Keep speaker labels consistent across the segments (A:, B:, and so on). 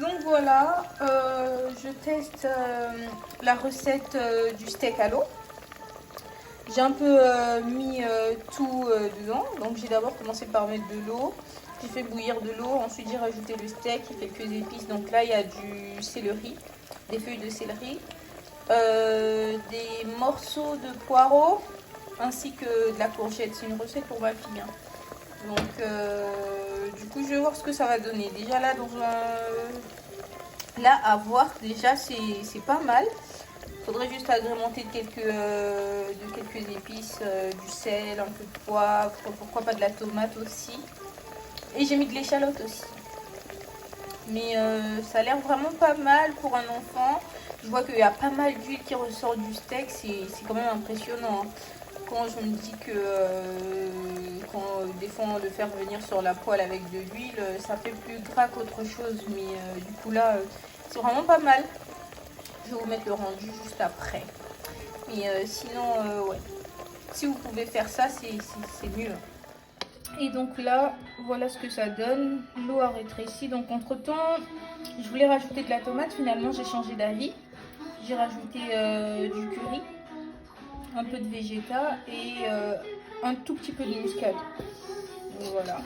A: Donc voilà, je teste la recette du steak à l'eau. J'ai un peu mis tout dedans. Donc j'ai d'abord commencé par mettre de l'eau. J'ai fait bouillir de l'eau. Ensuite j'ai rajouté le steak et quelques épices. Donc là il y a du céleri, des feuilles de céleri, des morceaux de poireaux ainsi que de la courgette. C'est une recette pour ma fille, hein. Donc du coup je vais voir ce que ça va donner. Déjà là là à voir, déjà c'est pas mal. Faudrait juste agrémenter de quelques épices, du sel, un peu de poivre, pourquoi pas de la tomate aussi. Et j'ai mis de l'échalote aussi. Mais ça a l'air vraiment pas mal pour un enfant. Je vois qu'il y a pas mal d'huile qui ressort du steak, c'est quand même impressionnant, hein. Quand je me dis que des fois on le fait revenir sur la poêle avec de l'huile, ça fait plus gras qu'autre chose. Mais du coup là, c'est vraiment pas mal. Je vais vous mettre le rendu juste après. Mais sinon, ouais. Si vous pouvez faire ça, c'est mieux. Et donc là, voilà ce que ça donne. L'eau a rétréci. Donc entre temps, je voulais rajouter de la tomate. Finalement, j'ai changé d'avis. J'ai rajouté du curry, un peu de végéta et un tout petit peu de muscade. Donc voilà.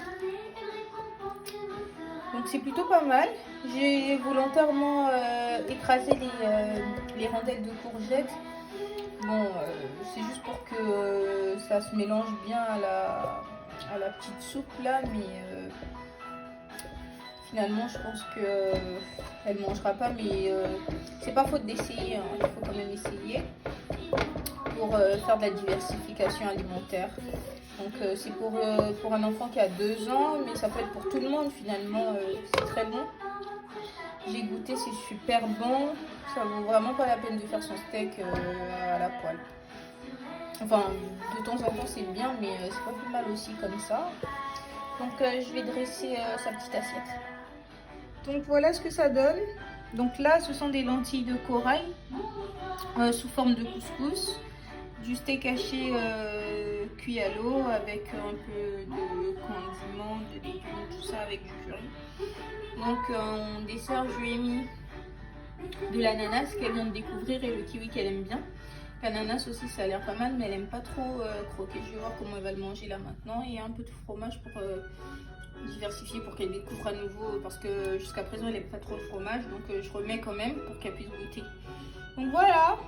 A: Donc c'est plutôt pas mal. J'ai volontairement écrasé les rondelles de courgettes. Bon, c'est juste pour que ça se mélange bien à la petite soupe là, mais finalement je pense que elle mangera pas, mais c'est pas faute d'essayer, hein. Il faut quand même essayer pour faire de la diversification alimentaire. Donc c'est pour un enfant qui a 2 ans, mais ça peut être pour tout le monde finalement, c'est très bon. J'ai goûté, c'est super bon. Ça vaut vraiment pas la peine de faire son steak à la poêle. Enfin, de temps en temps c'est bien, mais c'est pas plus mal aussi comme ça. Donc je vais dresser sa petite assiette. Donc voilà ce que ça donne. Donc là, ce sont des lentilles de corail sous forme de couscous. Du steak haché cuit à l'eau avec un peu de condiments, de légumes, tout ça avec du curry. Donc en dessert, je lui ai mis de l'ananas qu'elle vient de découvrir et le kiwi qu'elle aime bien. L'ananas aussi, ça a l'air pas mal, mais elle aime pas trop croquer. Je vais voir comment elle va le manger là maintenant. Et un peu de fromage pour diversifier, pour qu'elle découvre à nouveau, parce que jusqu'à présent elle n'aime pas trop le fromage. Donc je remets quand même pour qu'elle puisse goûter. Donc voilà.